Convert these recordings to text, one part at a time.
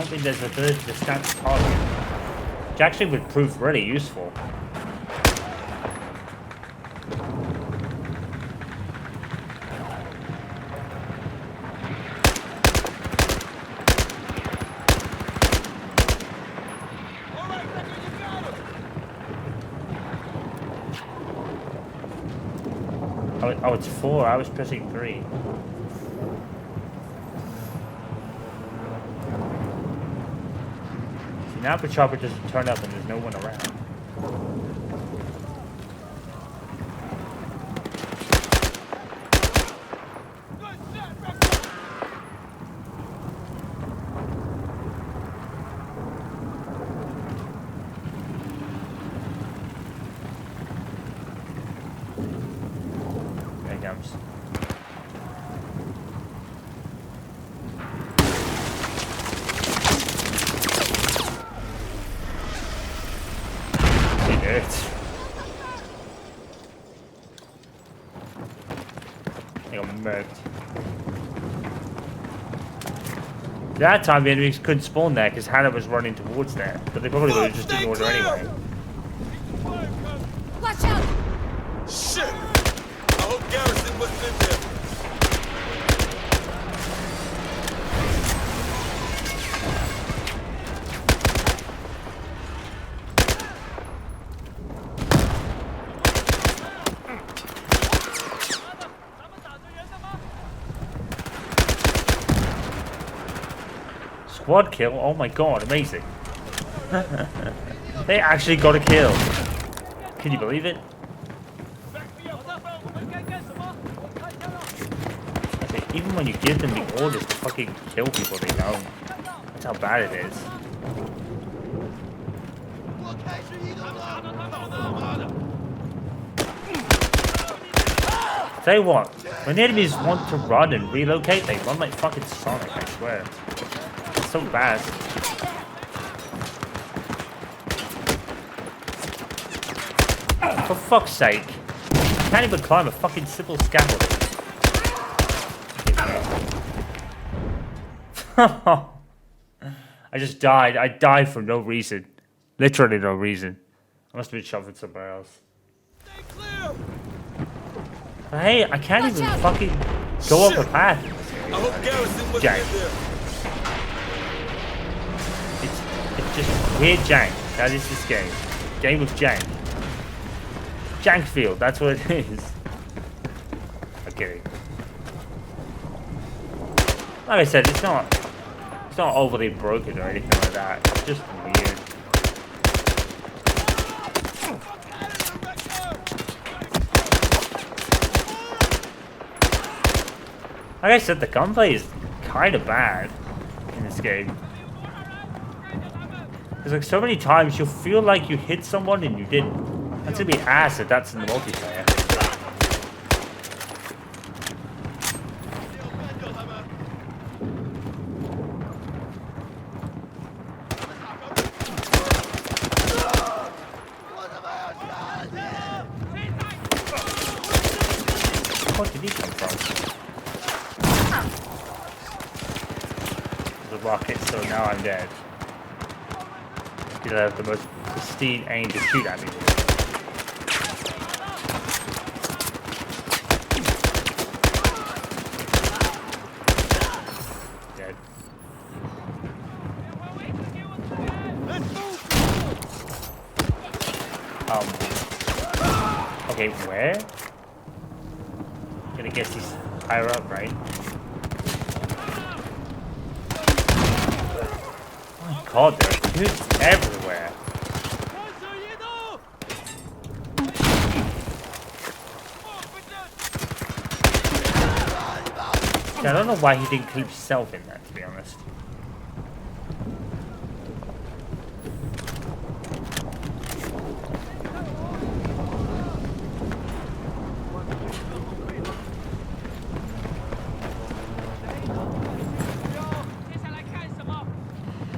don't think there's an ability to scan the target. Which actually would prove really useful. Oh, it's 4. I was pressing 3. See, now the chopper doesn't turn up and there's no one around. That time the enemies couldn't spawn there because Hannah was running towards there, but they probably would have just ignored her anyway. Watch out! Shit! I hope Garrison wasn't in there. Squad kill? Oh my god, amazing. They actually got a kill. Can you believe it? Okay, even when you give them the orders to fucking kill people, they don't. That's how bad it is. Tell you what, when the enemies want to run and relocate, they run like fucking Sonic, I swear. It's so bad. For fuck's sake. I can't even climb a fucking simple scaffolding. I just died. I died for no reason. Literally no reason. I must have been shoved somewhere else. Hey, I can't even fucking go up a path. I hope Garrison wasn't in there. It's just weird jank. That is this game. Game of jank. Jankfield, that's what it is. I'm kidding. Like I said, it's not overly broken or anything like that. It's just weird. Like I said, the gunplay is kind of bad in this game. Because like so many times you'll feel like you hit someone and you didn't. That's gonna be ass if that's in the multiplayer. Where did he come from? The rocket, so now I'm dead. Because I have the most pristine aim to shoot at me. Dead. Okay, where? Gonna guess he's higher up, right? Oh my god, there are dudes everywhere. Yeah, I don't know why he didn't keep himself in that, to be honest.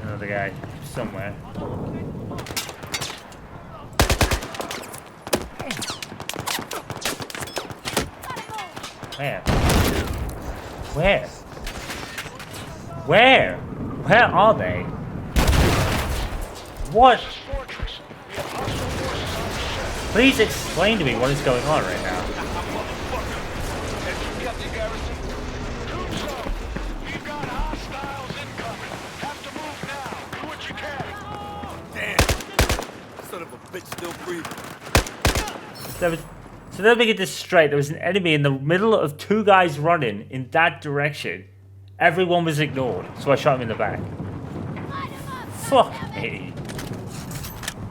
Another guy somewhere. Where? Where? Where? Where are they? What? Please explain to me what is going on right now. Damn. Son of a bitch still breathing. So let me get this straight. There was an enemy in the middle of two guys running in that direction. Everyone was ignored, so I shot him in the back. Fuck me.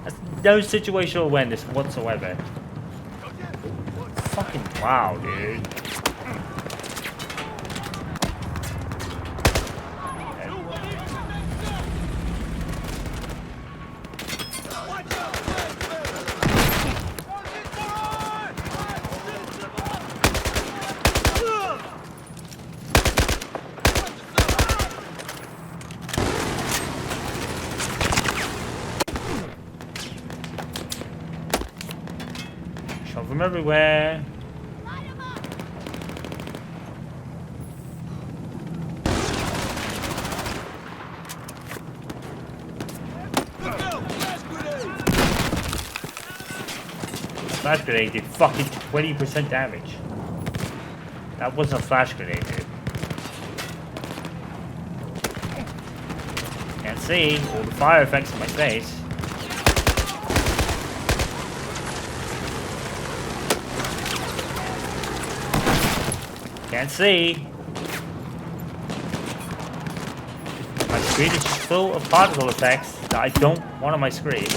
That's no situational awareness whatsoever. Fucking wow, dude. Shot from everywhere. Flash grenade did fucking 20% damage. That wasn't a flash grenade, dude. Can't see all the fire effects on my face. Can't see. My screen is just full of particle effects that I don't want on my screen.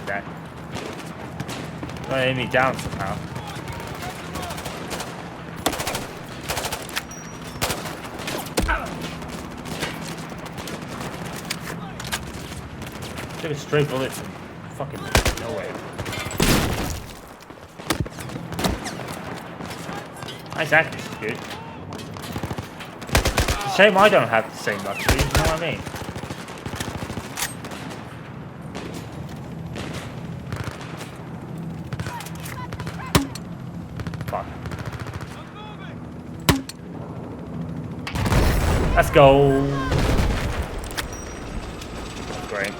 That. Gonna hit me down somehow. Took a straight bullet from fucking nowhere. Nice accuracy, dude. It's a shame I don't have the same luxury, you know what I mean? Let's go. Great.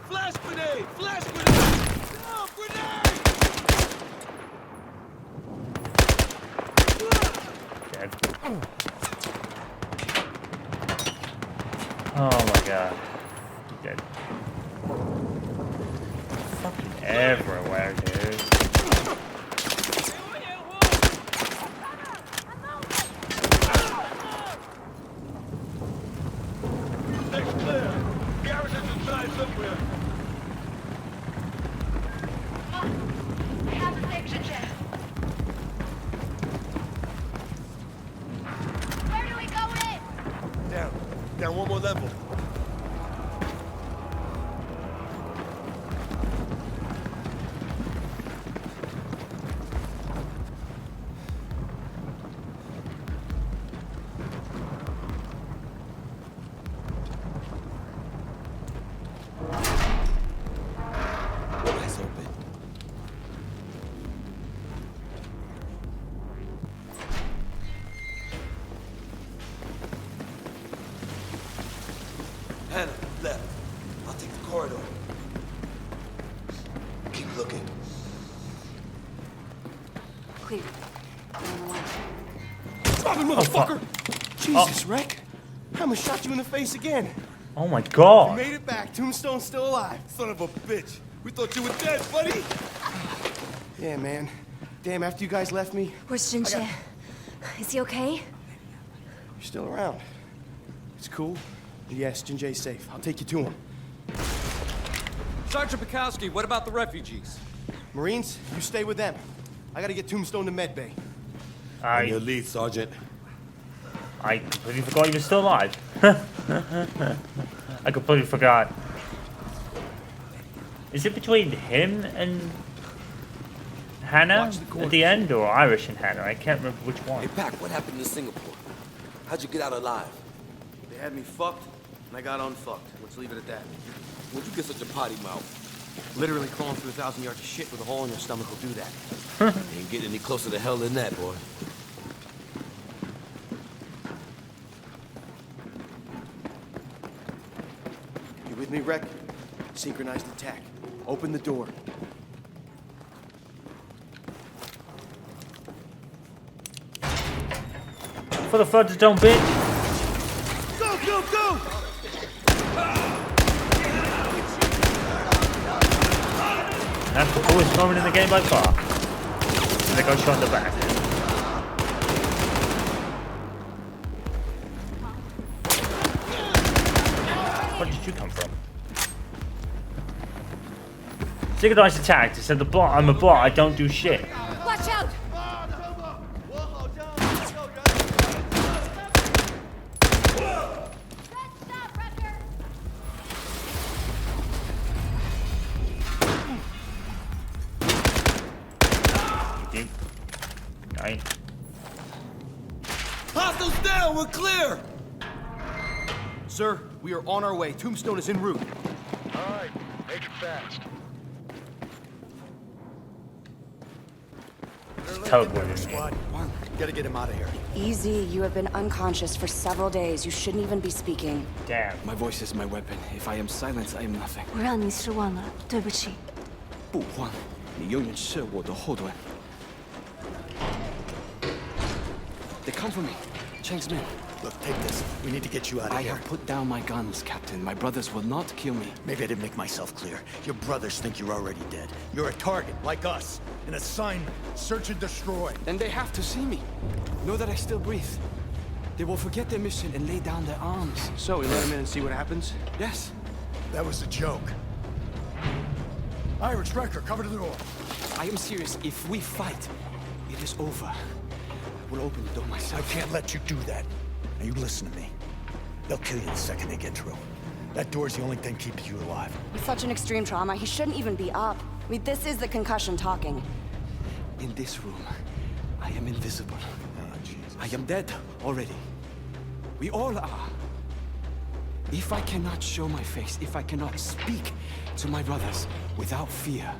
Flash grenade! Flash grenade! No, grenade! Dead. Oh my god. He's dead. Fucking everywhere, dude. Next clear. Garrison's inside somewhere. Have a section check. Where do we go in? Down. Down one more level. Eyes open. Hannah, left. I'll take the corridor. Keep looking. Clear. Fucking motherfucker! Jesus, Rec. I almost shot you in the face again. Oh my You god. made it back. Tombstone's still alive. Son of a bitch. We thought you were dead, buddy. Yeah, man. Damn, after you guys left me, Where's Jinche? Is he okay? you're still around. It's cool. Yes, Jinjae's safe. I'll take you to him. Sergeant Bukowski, what about the refugees? Marines, you stay with them. I gotta get Tombstone to Medbay. Your I lead, Sergeant. completely forgot you were still alive. I completely forgot. Is it between him and Hannah at the end, or Irish and Hannah? I can't remember which one. Hey, Pac, what happened in Singapore? How'd you get out alive? had me fucked, and I got unfucked. Let's leave it at that. When'd you get such a potty mouth? Literally crawling through 1,000 yards of shit with a hole in your stomach will do that. Ain't getting any closer to hell than that, boy. You with me, Rek? Synchronized attack. Open the door. For the fudge dome, bitch. Go, go, go! That's the coolest moment in the game by far. And they got shot in the back. Where did you come from? Synchronized attack. It said the bot. I'm a bot. I don't do shit. Watch out! Stop, Wrecker! You. Nine. Hostiles down, we're clear! Sir, we are on our way. Tombstone is en route. All right, make it fast. Teleport. Squad, gotta get him out of here. Easy, you have been unconscious for several days. You shouldn't even be speaking. Damn. My voice is my weapon. If I am silent, I am nothing. 我让你失望了，对不起。不慌，你永远是我的后盾。They come for me. Chang's men. Look, take this. We need to get you out of I here. have put down my guns, Captain. My brothers will not kill me. Maybe I didn't make myself clear. Your brothers think you're already dead. You're a target, like us. An assignment. Search and destroy. Then they have to see me. Know that I still breathe. They will forget their mission and lay down their arms. So, we let him in and see what happens? Yes. That was a joke. Irish Wrecker, cover to the door. I am serious. If we fight, it is over. I will open the door I myself. can't let you do that. Now you listen to me. They'll kill you the second they get through. That door's the only thing keeping you alive. With such an extreme trauma, he shouldn't even be up. I mean, this is the concussion talking. In this room, I am invisible. Oh, Jesus. I am dead already. We all are. If I cannot show my face, if I cannot speak to my brothers without fear,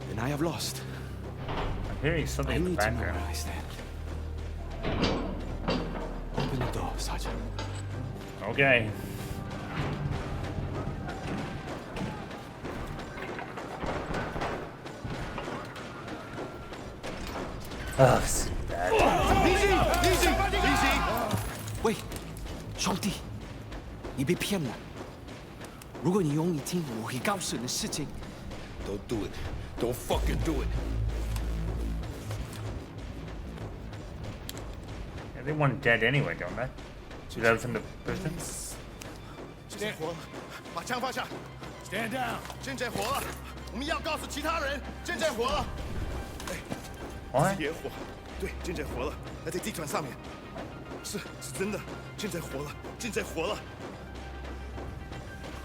then I have lost. I'm hearing something I in the need to know background. where I stand. Open the door, Sergeant. Okay. Oh, this is bad. Easy! 喂，兄弟，你被骗了。如果你愿意听，我会告诉你的事情。 Don't do it. Don't fucking do it. Yeah, they want dead anyway, don't they? So that was in the prison? 见火了，把枪放下。Stand down。见火了，我们要告诉其他人，见火了。 What? 野火，对，见火了，还在地毯上面。是真的，见火了，见火了。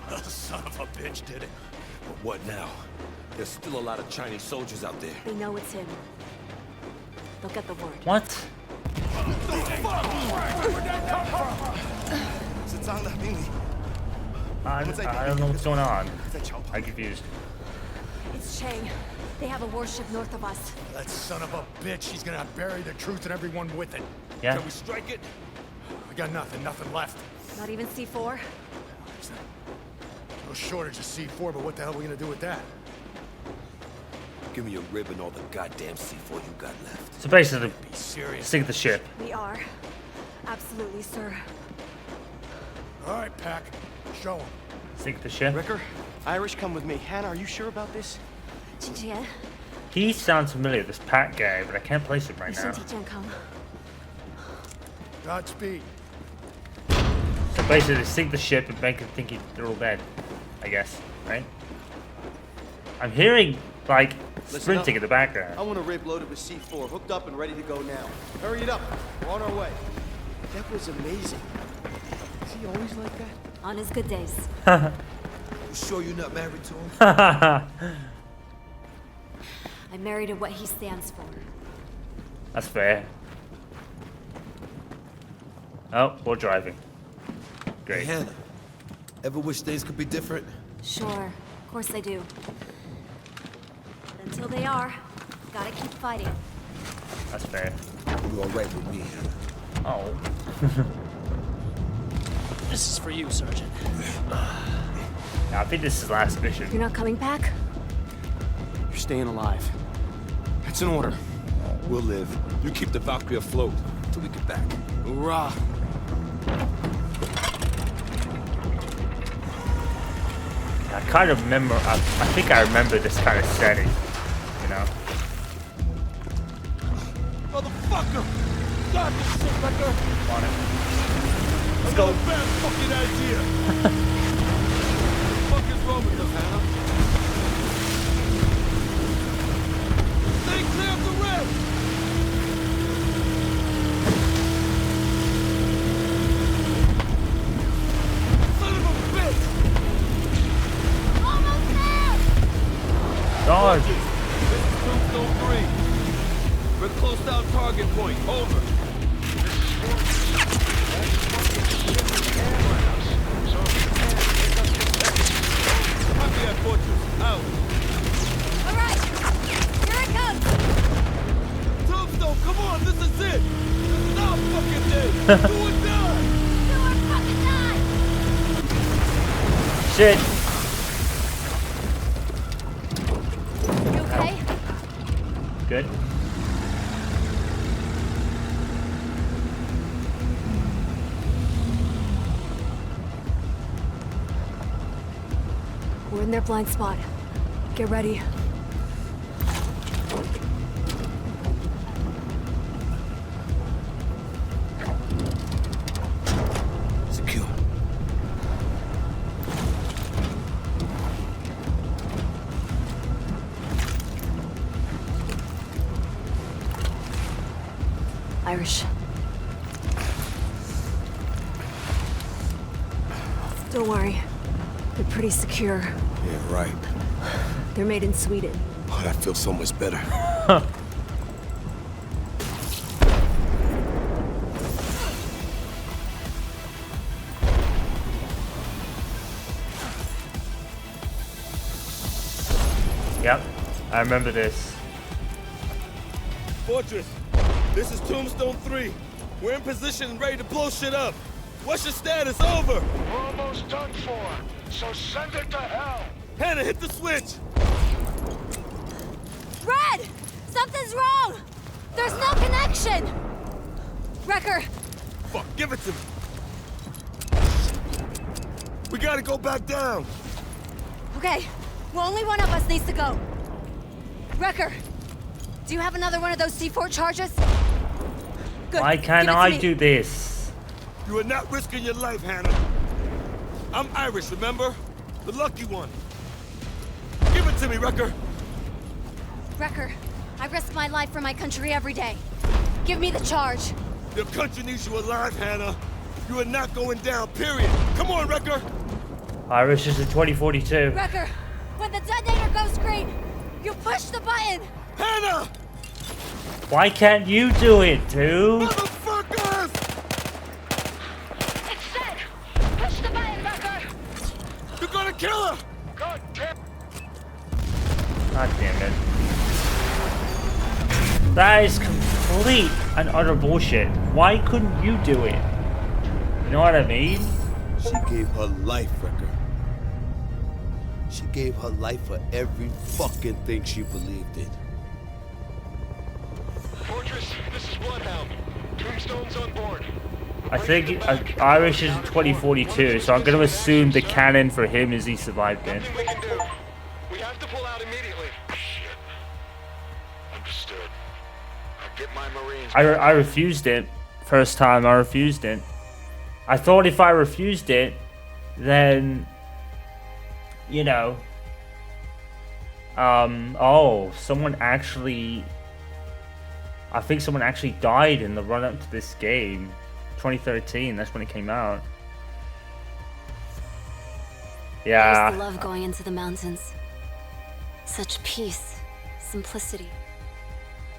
The son of a bitch did it. But what now? There's still a lot of Chinese soldiers out there. They know it's him. They'll get the word. What? 是脏的，命令。 I don't know what's going on. 在桥旁 I'm confused. It's Chang. They have a warship north of us. That son of a bitch, he's gonna bury the truth and everyone with it. Yeah. Can we strike it? We got nothing left. Not even C4? No shortage of C4, but what the hell are we gonna do with that? Give me a rib and all the goddamn C4 you got left. So basically, Be serious. sink the ship. We are. Absolutely, sir. All right, Pack. Show him. Sink the ship. Wrecker, Irish, come with me. Hannah, are you sure about this? 金智妍， He sounds familiar, this Pat guy, but I can't place him 你 right 身 now. 体健康。 Godspeed. So basically, sink the ship and make him think they're all dead. I guess, right? I'm hearing, like, Listen sprinting in up. the background. I want a rib loaded with C4, hooked up and ready to go now. Hurry it up. We're on our way. That was amazing. Is he always like that? On his good days. You sure you're not married to him? I'm married to what he stands for. That's fair. Oh, we're driving. great. Hannah, ever wish things could be different? Sure, of course I do. Until they are, gotta keep fighting. That's fair. You all right with me, Hannah? Oh. This is for you, Sergeant. I think this is the last mission. You're not coming back? You're staying alive. That's an order. We'll live. You keep the Valkyrie afloat till we get back. Hoorah! I kind of remember. I think I remember this kind of setting. You know. Motherfucker! God, this shit, Wrecker! On it. Let's go. Bad fucking idea. What the fuck is wrong with us, Hannah? Stay clear of the red! Son of a bitch! Almost there! Dodge. This is Tombstone 3. We're close to our target point. Over. Copy that, Fortress. Out. All right, here it comes. Tombstone, come on, this is it! This is our fucking day! Do or die! Do or fucking die! Shit. You okay? Good. We're in their blind spot. Get ready. Secure. Irish. Don't worry. They're pretty secure. Yeah, right. They're made in Sweden. Oh, that feels so much better. Yep. I remember this. Fortress, this is Tombstone 3. We're in position and ready to blow shit up. What's your status? Over! We're almost done for, so send it to hell! Hannah, hit the switch! Red! Something's wrong! There's no connection! Wrecker! Fuck, give it to me. We gotta go back down. Okay, well, only one of us needs to go. Wrecker, do you have another one of those C4 charges? Good. Why can't Give it to I me. do this? You are not risking your life, Hannah. I'm Irish, remember? The lucky one. Give it to me, Wrecker. Wrecker, I risk my life for my country every day. Give me the charge. Your country needs you alive, Hannah. You are not going down, period. Come on, Wrecker. Irish is in 2042. Wrecker, when the detonator goes green, you push the button! Hannah! Why can't you do it, dude? Motherfuckers! It's set! Push the button, Wrecker! You're gonna kill her! God damn! God damn it. That is complete and utter bullshit. Why couldn't you do it? You know what I mean? She gave her life, Wrecker. She gave her life for every fucking thing she believed in. Fortress, this is Bloodhound. Tombstone's on board. I think Irish is in 2042, so I'm going to assume the canon for him is he survived it. Nothing we can do. We have to pull out immediately. Shit. Understood. I'll get my Marines. I refused it. First time I refused it. I thought if I refused it, then, you know, oh, someone actually, I think someone actually died in the run-up to this game. 2013, that's when it came out. I Yeah. used to love going into the mountains. Such peace, simplicity.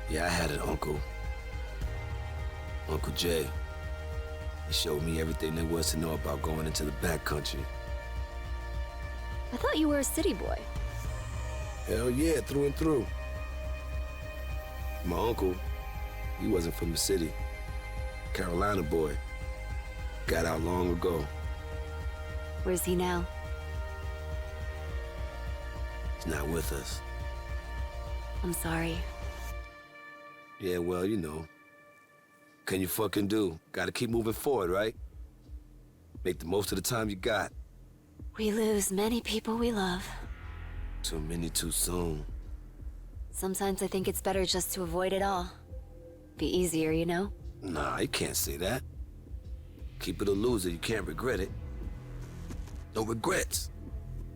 Yeah, I had an uncle. Uncle Jay. He showed me everything there was to know about going into the backcountry. I thought you were a city boy. Hell yeah, through and through. My uncle, he wasn't from the city. Carolina boy. Got out long ago. Where's he now? He's not with us. I'm sorry. Yeah, well, you know. Can you fucking do? Gotta keep moving forward, right? Make the most of the time you got. We lose many people we love. Too many too soon. Sometimes I think it's better just to avoid it all. Be easier, you know? Nah, you can't say that. Keep it a loser, you can't regret it. No regrets.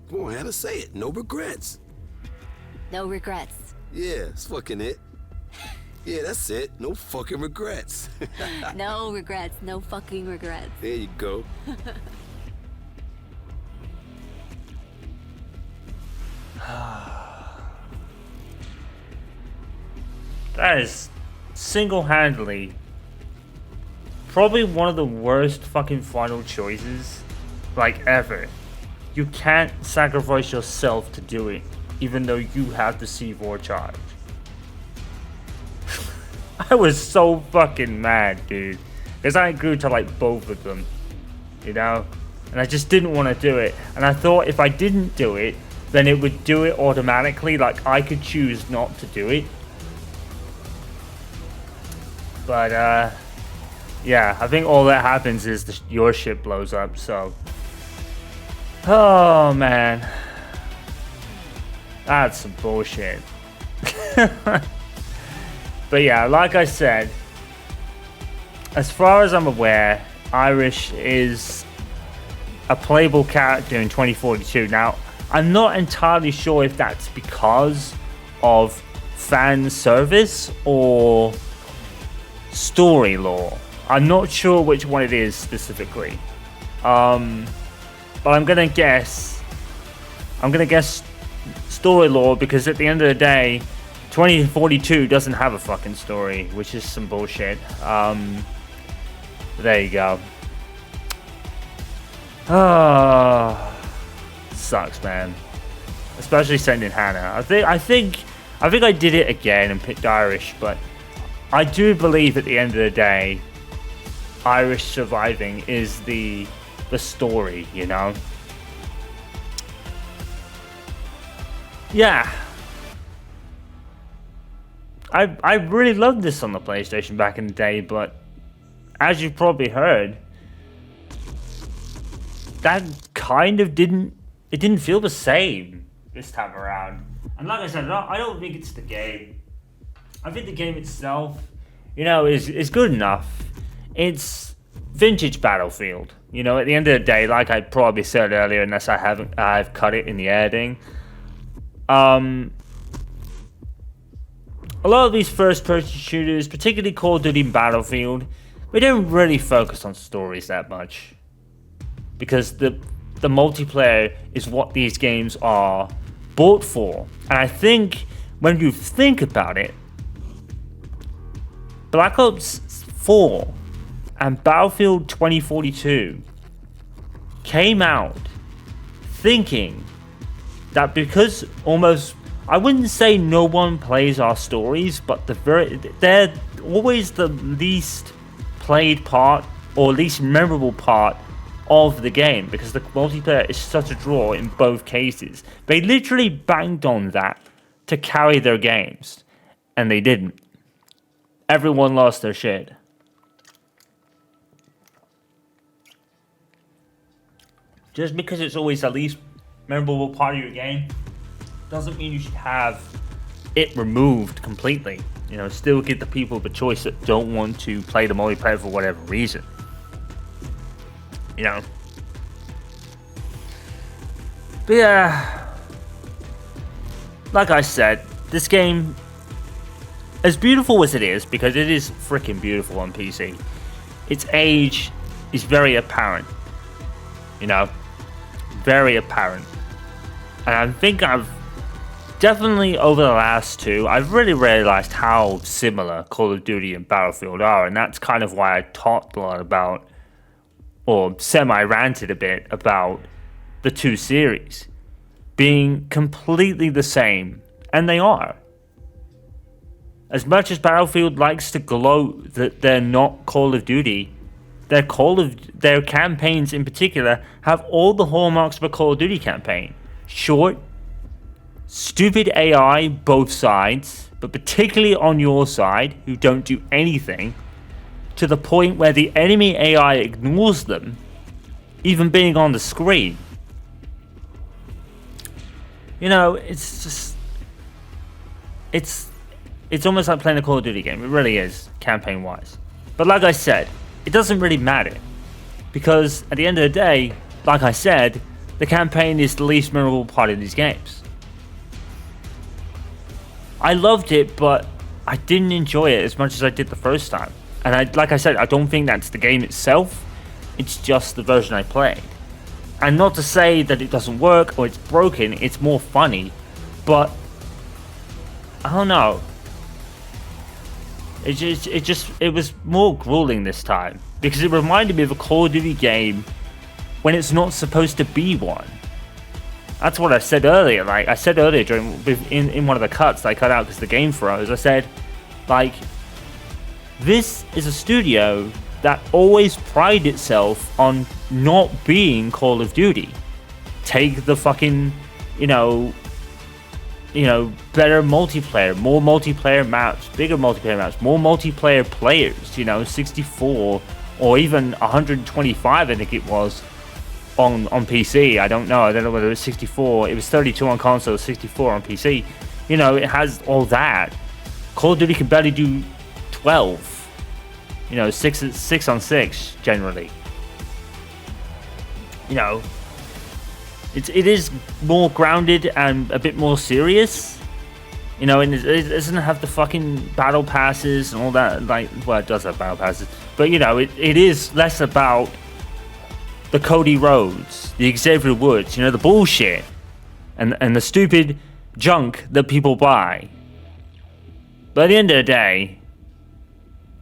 Come on, Hannah, say it. No regrets. No regrets. Yeah, that's fucking it. Yeah, that's it. No fucking regrets. No regrets. No fucking regrets. There you go. That is single-handedly probably one of the worst fucking final choices, like, ever. You can't sacrifice yourself to do it, even though you have the C4 charge. I was so fucking mad, dude. Because I grew to like both of them, you know? And I just didn't want to do it. And I thought if I didn't do it, then it would do it automatically. Like, I could choose not to do it. But, yeah, I think all that happens is your ship blows up, so. Oh, man. That's some bullshit. But yeah, like I said, as far as I'm aware, Irish is a playable character in 2042. Now, I'm not entirely sure if that's because of fan service or story lore. I'm not sure which one it is specifically. But I'm gonna guess story lore, because at the end of the day, 2042 doesn't have a fucking story, which is some bullshit. There you go. Oh, sucks, man. Especially sending Hannah. I think I did it again and picked Irish, but I do believe at the end of the day, Irish surviving is the story, you know? Yeah. I really loved this on the PlayStation back in the day, but as you've probably heard, that kind of didn't feel the same this time around. And like I said, I don't think it's the game. I think the game itself, you know, is good enough. It's vintage Battlefield. You know, at the end of the day, like I probably said earlier, unless I've cut it in the editing. A lot of these first-person shooters, particularly Call of Duty and Battlefield, they don't really focus on stories that much, because the multiplayer is what these games are bought for. And I think when you think about it, Black Ops 4 and Battlefield 2042 came out thinking that because almost, I wouldn't say no one plays our stories, but they're always the least played part or least memorable part of the game, because the multiplayer is such a draw in both cases. They literally banked on that to carry their games, and they didn't. Everyone lost their shit. Just because it's always the least memorable part of your game doesn't mean you should have it removed completely. You know, still give the people the choice that don't want to play the multiplayer for whatever reason. You know. But yeah, like I said, this game, as beautiful as it is, because it is freaking beautiful on PC, its age is very apparent. You know, very apparent. And I think I've definitely, over the last two, I've really realized how similar Call of Duty and Battlefield are, and that's kind of why I talked a lot about or semi-ranted a bit about the two series being completely the same, and they are. As much as Battlefield likes to gloat that they're not Call of Duty, their campaigns in particular have all the hallmarks of a Call of Duty campaign. Short, stupid AI both sides, but particularly on your side, who don't do anything, to the point where the enemy AI ignores them, even being on the screen. You know, it's just... It's almost like playing a Call of Duty game. It really is, campaign-wise. But like I said, it doesn't really matter. Because at the end of the day, like I said, the campaign is the least memorable part of these games. I loved it, but I didn't enjoy it as much as I did the first time. And like I said, I don't think that's the game itself. It's just the version I played. And not to say that it doesn't work or it's broken, it's more funny. But I don't know. It was more grueling this time, because it reminded me of a Call of Duty game when it's not supposed to be one. That's what I said earlier. Like I said earlier in one of the cuts that I cut out because the game froze. I said, like, this is a studio that always prided itself on not being Call of Duty. Take the fucking, better multiplayer, more multiplayer maps, bigger multiplayer maps, more multiplayer players, 64 or even 125, I think it was, on PC. I don't know whether it was 64, it was 32 on console, 64 on PC. It has all that. Call of Duty can barely do 12. 6 on 6 generally. It is more grounded and a bit more serious, and it doesn't have the fucking battle passes and all that. Like, well, it does have battle passes, but it is less about the Cody Rhodes, the Xavier Woods, the bullshit, and the stupid junk that people buy. But at the end of the day,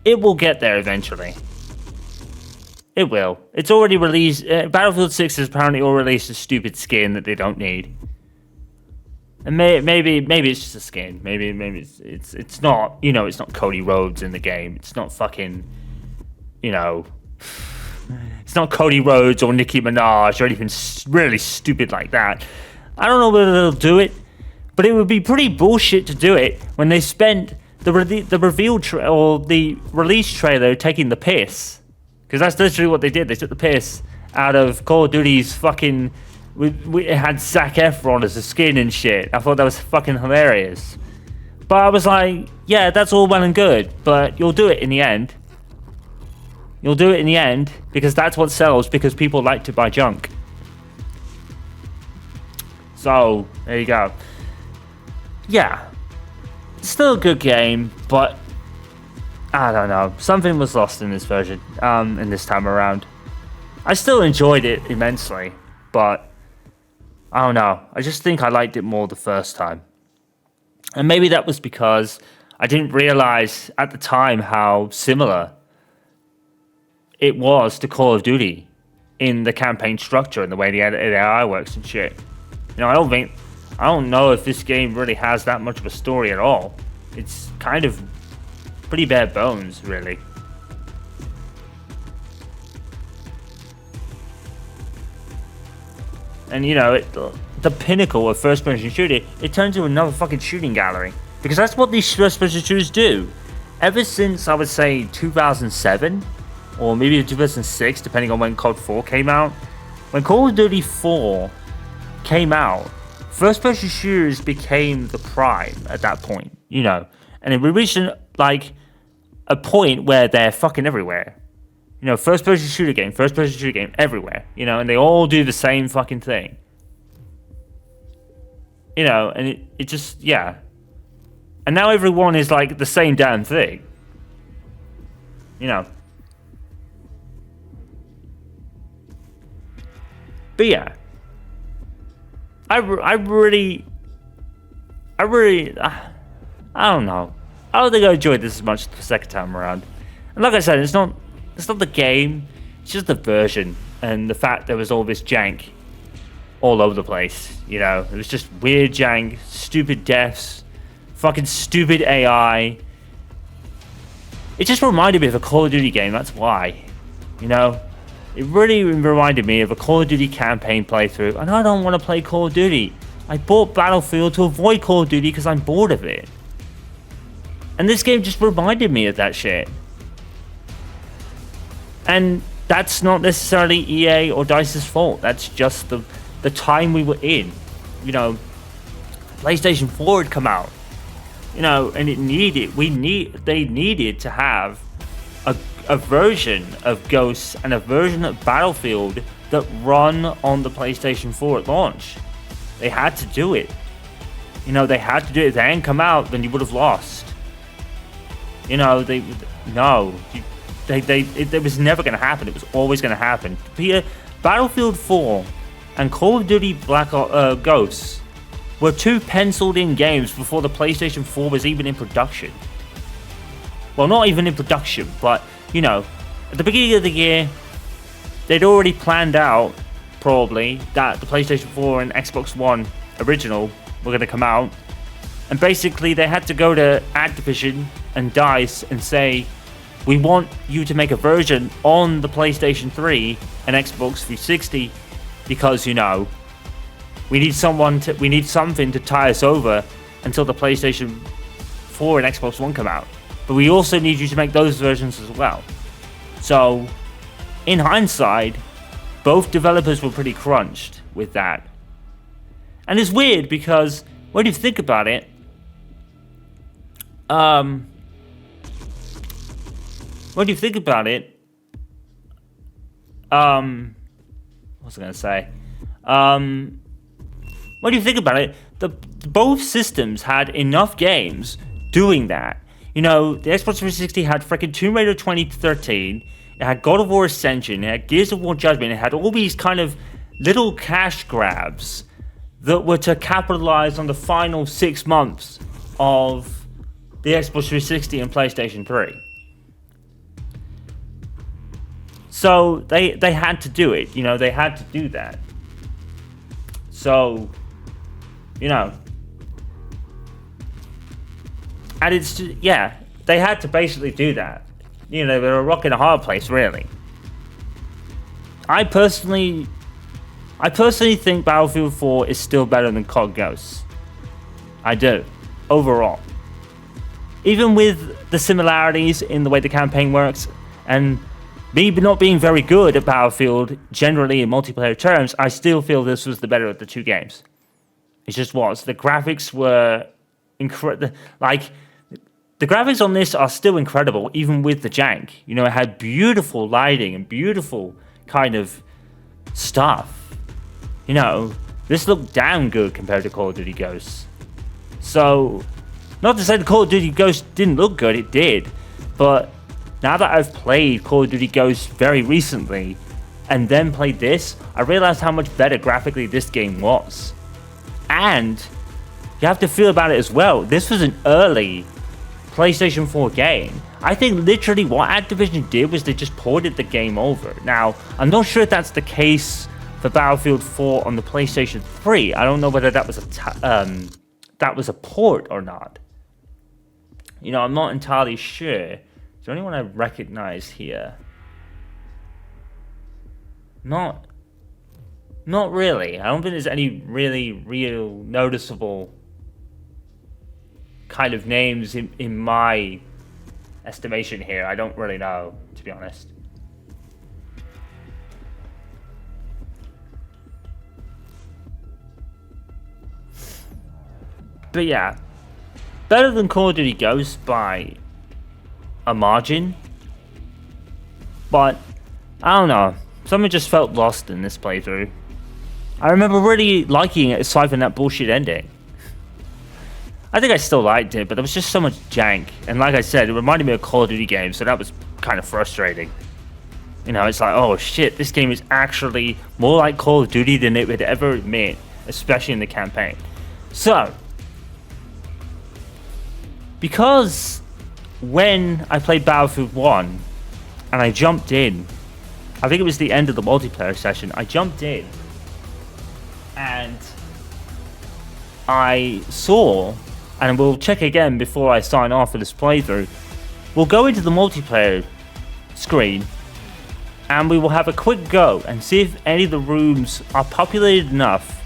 it will get there eventually. It will. It's already released. Battlefield 6 has apparently already released a stupid skin that they don't need. And maybe it's just a skin. Maybe it's not. It's not Cody Rhodes in the game. It's not fucking. It's not Cody Rhodes or Nicki Minaj or anything really stupid like that. I don't know whether they'll do it, but it would be pretty bullshit to do it when they spent the reveal or the release trailer taking the piss. Because that's literally what they did. They took the piss out of Call of Duty's fucking... It had Zac Efron as a skin and shit. I thought that was fucking hilarious. But I was like, yeah, that's all well and good, but you'll do it in the end. You'll do it in the end, because that's what sells, because people like to buy junk. So, there you go. Yeah. Still a good game, but... I don't know. Something was lost in this version, in this time around. I still enjoyed it immensely, but I don't know. I just think I liked it more the first time. And maybe that was because I didn't realize at the time how similar it was to Call of Duty in the campaign structure and the way the AI works and shit. I don't know if this game really has that much of a story at all. It's kind of pretty bare bones, really. And the pinnacle of first-person shooting, it turns into another fucking shooting gallery, because that's what these first-person shooters do. Ever since, I would say, 2007 or maybe 2006, depending on when COD 4 came out. When Call of Duty 4 came out, first-person shooters became the prime at that point, and we reached a point where they're fucking everywhere. First-person shooter game, everywhere. And they all do the same fucking thing. And it just, yeah. And now everyone is like the same damn thing. But yeah. I really, I don't know. I don't think I enjoyed this as much the second time around. And like I said, it's not the game. It's just the version and the fact there was all this jank all over the place. You know, it was just weird jank, stupid deaths, fucking stupid AI. It just reminded me of a Call of Duty game, that's why. You know, it really reminded me of a Call of Duty campaign playthrough, and I don't want to play Call of Duty. I bought Battlefield to avoid Call of Duty because I'm bored of it. And this game just reminded me of that shit. And that's not necessarily EA or DICE's fault. That's just the time we were in. You know, PlayStation 4 had come out. You know, and they needed to have a version of Ghosts and a version of Battlefield that run on the PlayStation 4 at launch. They had to do it. You know, they had to do it. If they hadn't come out, then you would have lost. You know, it was never going to happen. It was always going to happen. Battlefield 4 and Call of Duty Ghosts were two penciled-in games before the PlayStation 4 was even in production. Well, not even in production, but, you know, at the beginning of the year, they'd already planned out, probably, that the PlayStation 4 and Xbox One original were going to come out. And basically, they had to go to Activision and DICE and say, we want you to make a version on the PlayStation 3 and Xbox 360 because, you know, we need something to tie us over until the PlayStation 4 and Xbox One come out. But we also need you to make those versions as well. So, in hindsight, both developers were pretty crunched with that. And it's weird because when you think about it, when you think about it, when you think about it, both systems had enough games doing that. You know, the Xbox 360 had freaking Tomb Raider 2013, it had God of War Ascension, it had Gears of War Judgment, it had all these kind of little cash grabs that were to capitalize on the final 6 months of the Xbox 360 and PlayStation 3. So they had to do it, you know, they had to do that. So, you know, and it's just, yeah, they had to basically do that. You know, they're a rock and a hard place, really. I personally think Battlefield 4 is still better than COD Ghosts. I do, overall. Even with the similarities in the way the campaign works, and me not being very good at Battlefield, generally in multiplayer terms, I still feel this was the better of the two games. It just was. The graphics were incredible. Like, the graphics on this are still incredible, even with the jank. You know, it had beautiful lighting and beautiful kind of stuff. You know, this looked damn good compared to Call of Duty Ghosts. So, not to say the Call of Duty Ghosts didn't look good, it did. But now that I've played Call of Duty Ghosts very recently, and then played this, I realized how much better graphically this game was. And you have to feel about it as well. This was an early PlayStation 4 game. I think literally what Activision did was they just ported the game over. Now, I'm not sure if that's the case for Battlefield 4 on the PlayStation 3. I don't know whether that was a port or not. You know, I'm not entirely sure. Is there anyone I recognize here? Not really. I don't think there's any real noticeable kind of names in my estimation here. I don't really know, to be honest. But yeah, better than Call of Duty Ghosts by a margin. But I don't know, something just felt lost in this playthrough. I remember really liking it aside from that bullshit ending. I think I still liked it, but there was just so much jank. And like I said, it reminded me of Call of Duty games, so that was kind of frustrating. You know, it's like, oh shit, this game is actually more like Call of Duty than it would ever admit, especially in the campaign. So, because when I played Battlefield 1, and I jumped in, I think it was the end of the multiplayer session, I jumped in and I saw, and we'll check again before I sign off for this playthrough, we'll go into the multiplayer screen and we will have a quick go and see if any of the rooms are populated enough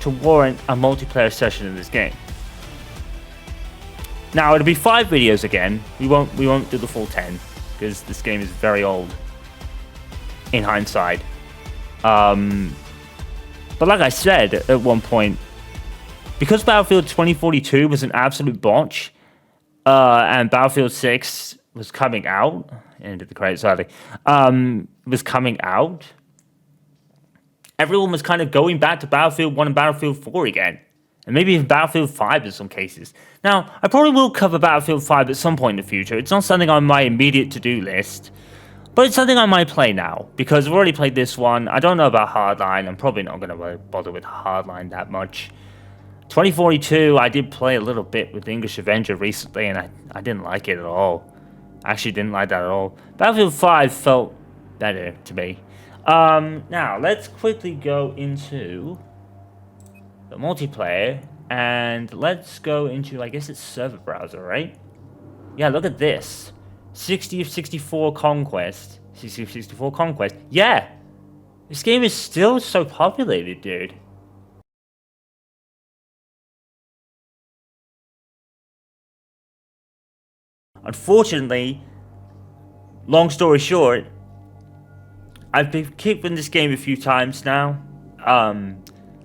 to warrant a multiplayer session in this game. Now it'll be 5 videos again. We won't do the full 10 because this game is very old in hindsight. But like I said at one point, because Battlefield 2042 was an absolute botch, and Battlefield 6 was coming out, ended the credits sadly, was coming out, everyone was kind of going back to Battlefield 1 and Battlefield 4 again. And maybe even Battlefield 5 in some cases. Now, I probably will cover Battlefield 5 at some point in the future. It's not something on my immediate to-do list. But it's something I might play now. Because I've already played this one. I don't know about Hardline. I'm probably not going to bother with Hardline that much. 2042, I did play a little bit with English Avenger recently. And I didn't like it at all. I actually didn't like that at all. Battlefield 5 felt better to me. Now, let's quickly go into the multiplayer, and let's go into, I guess it's server browser, right? Yeah, look at this. 60 of 64 Conquest. 60 of 64 Conquest. Yeah! This game is still so populated, dude. Unfortunately, long story short, I've been keeping this game a few times now.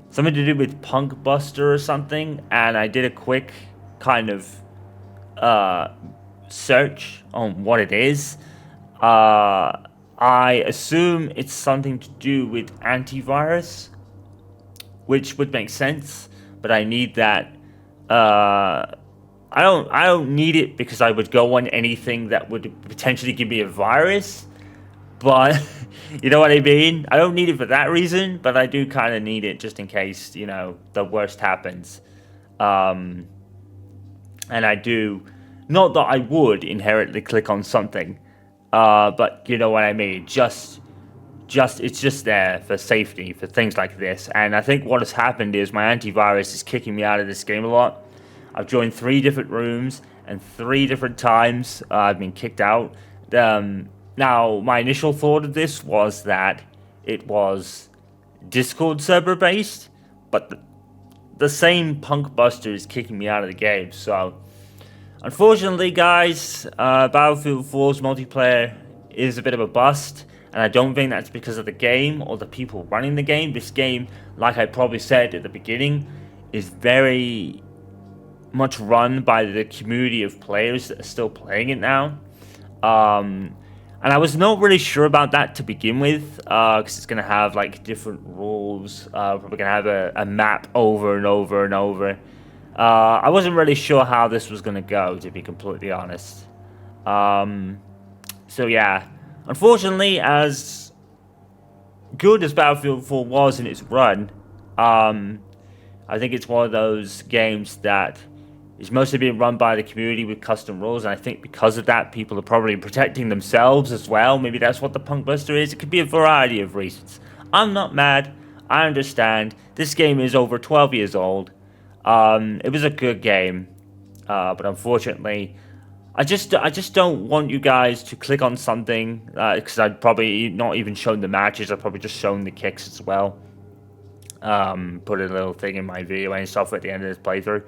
Something to do with Punk Buster or something, and I did a quick kind of search on what it is. I assume it's something to do with antivirus, which would make sense, but I need that. I don't need it because I would go on anything that would potentially give me a virus. But, you know what I mean? I don't need it for that reason, but I do kind of need it just in case, you know, the worst happens. And I do, not that I would inherently click on something, but you know what I mean? It's just there for safety, for things like this. And I think what has happened is my antivirus is kicking me out of this game a lot. I've joined 3 different rooms, and 3 different times I've been kicked out. Now, my initial thought of this was that it was Discord server based, but the same Punk Buster is kicking me out of the game. So, unfortunately, guys, Battlefield 4's multiplayer is a bit of a bust, and I don't think that's because of the game or the people running the game. This game, like I probably said at the beginning, is very much run by the community of players that are still playing it now. And I was not really sure about that to begin with, because it's going to have like different rules. Probably going to have a map over and over and over. I wasn't really sure how this was going to go, to be completely honest. So yeah, unfortunately, as good as Battlefield 4 was in its run, I think it's one of those games that is mostly being run by the community with custom rules, and I think because of that, people are probably protecting themselves as well. Maybe that's what the Punk Buster is. It could be a variety of reasons. I'm not mad. I understand. This game is over 12 years old. It was a good game, but unfortunately, I just don't want you guys to click on something, because I'd probably not even shown the matches. I'd probably just shown the kicks as well. Put a little thing in my video and stuff at the end of this playthrough.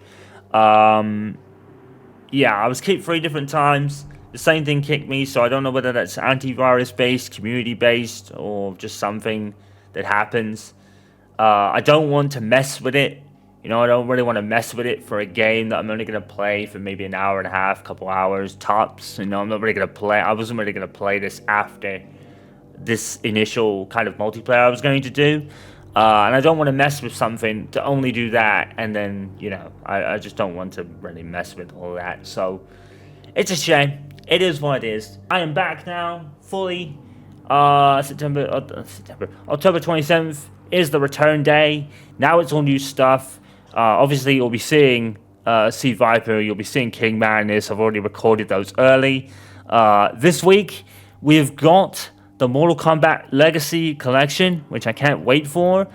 Yeah, I was kicked 3 different times. The same thing kicked me, so I don't know whether that's antivirus based, community based, or just something that happens. I don't want to mess with it. You know, I don't really want to mess with it for a game that I'm only going to play for maybe an hour and a half, couple hours tops. You know, I'm not really going to play. I wasn't really going to play this after this initial kind of multiplayer I was going to do. And I don't want to mess with something to only do that, and then, you know, I just don't want to really mess with all that. So, it's a shame. It is what it is. I am back now, fully. October 27th is the return day. Now it's all new stuff. Obviously, you'll be seeing Sea Viper, you'll be seeing King Madness. I've already recorded those early. This week, we've got the Mortal Kombat Legacy Collection, which I can't wait for.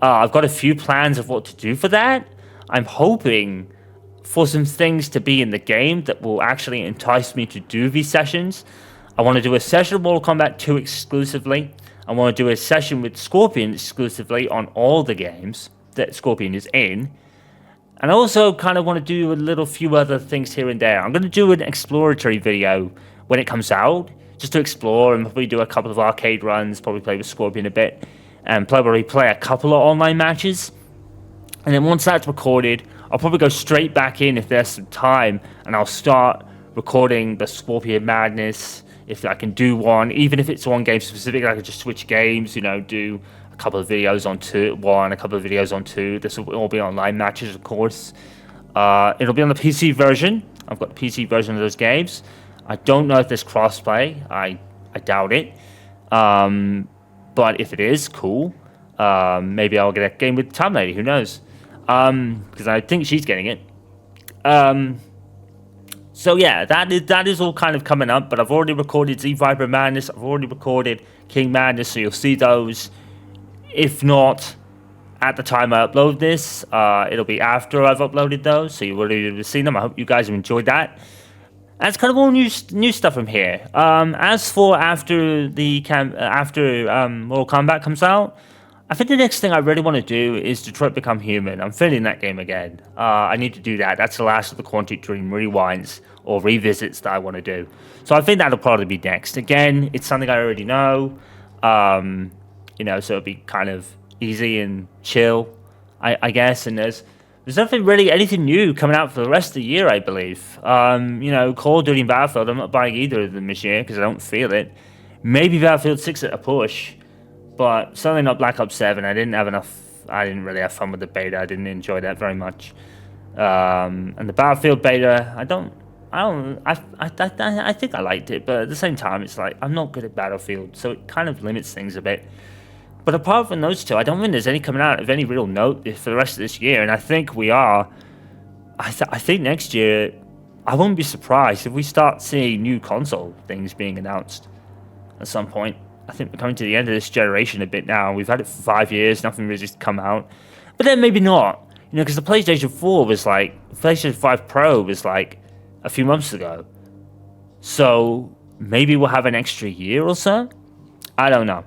I've got a few plans of what to do for that. I'm hoping for some things to be in the game that will actually entice me to do these sessions. I want to do a session of Mortal Kombat 2 exclusively. I want to do a session with Scorpion exclusively on all the games that Scorpion is in. And I also kind of want to do a few other things here and there. I'm going to do an exploratory video when it comes out, just to explore and probably do a couple of arcade runs, probably play with Scorpion a bit, and probably play a couple of online matches. And then once that's recorded, I'll probably go straight back in if there's some time, and I'll start recording the Scorpion Madness, if I can do one, even if it's one game specific. I could just switch games, you know, do a couple of videos on one, a couple of videos on two. This will all be online matches, of course. It'll be on the PC version. I've got the PC version of those games. I don't know if there's crossplay. I doubt it. But if it is, cool. Maybe I'll get a game with Tom Lady. Who knows? Because I think she's getting it. So yeah, that is all kind of coming up. But I've already recorded Z Viper Madness. I've already recorded King Madness. So you'll see those. If not at the time I upload this, it'll be after I've uploaded those. So you will have seen them. I hope you guys have enjoyed that. That's kind of all new stuff from here. As for after Mortal Kombat comes out, I think the next thing I really want to do is Detroit Become Human. I'm feeling that game again. I need to do that. That's the last of the Quantic Dream rewinds or revisits that I want to do. So I think that'll probably be next. Again, it's something I already know. You know, so it'll be kind of easy and chill, I guess. And there's nothing really, anything new coming out for the rest of the year, I believe. You know, Call of Duty and Battlefield, I'm not buying either of them this year because I don't feel it. Maybe Battlefield 6 at a push, but certainly not Black Ops 7. I didn't really have fun with the beta. I didn't enjoy that very much. And the Battlefield beta, I think I liked it, but at the same time, it's like, I'm not good at Battlefield, so it kind of limits things a bit. But apart from those two, I don't think there's any coming out of any real note for the rest of this year, and I think we are. I think next year, I won't be surprised if we start seeing new console things being announced at some point. I think we're coming to the end of this generation a bit now. We've had it for 5 years, nothing really just come out. But then maybe not, you know, because the PlayStation 4 was like, PlayStation 5 Pro was like a few months ago. So maybe we'll have an extra year or so? I don't know.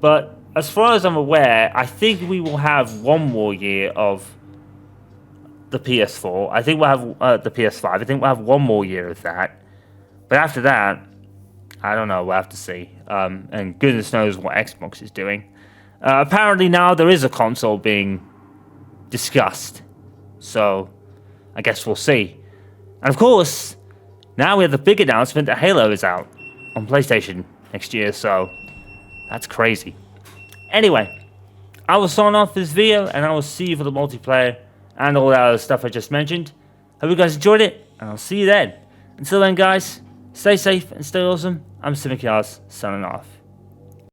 But as far as I'm aware, I think we will have one more year of the PS4. I think we'll have the PS5. I think we'll have one more year of that. But after that, I don't know. We'll have to see. And goodness knows what Xbox is doing. Apparently now there is a console being discussed. So I guess we'll see. And of course, now we have the big announcement that Halo is out on PlayStation next year. So that's crazy. Anyway, I will sign off this video, and I will see you for the multiplayer and all that other stuff I just mentioned. Hope you guys enjoyed it, and I'll see you then. Until then, guys, stay safe and stay awesome. I'm Simic Yars, signing off.